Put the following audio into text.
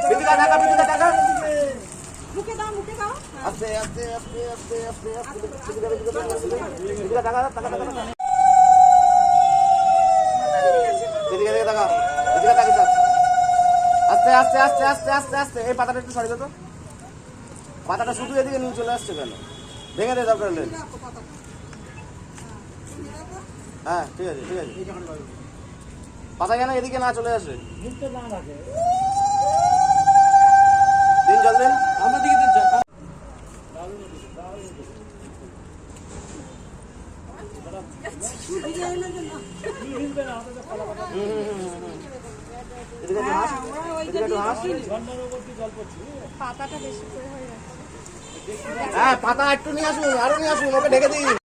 বিদিকা টাকা বিদিকা টাকা মুখে দাও আস্তে আস্তে আস্তে আস্তে আস্তে আস্তে বিদিকা টাকা টাকা টাকা বিদিকা টাকা বিদিকা টাকা আস্তে আস্তে আস্তে আস্তে আস্তে আস্তে এই পাতাটা একটু সরিয়ে দাও তো পাতাটা শুধু এদিকে নিয়ে চলে আসছে কেন ভেঙে দে দরকার হলে হ্যাঁ ঠিক আছে ঠিক আছে পাতা যেন এদিকে না চলে আসে দিন জল দিন আমার দিকে দিন জল পাতাটা বেশি করে হয়ে যাচ্ছে। হ্যাঁ পাতা একটু নিয়ে আসুন আরো নিয়ে আসুন ওকে ঢেকে দিন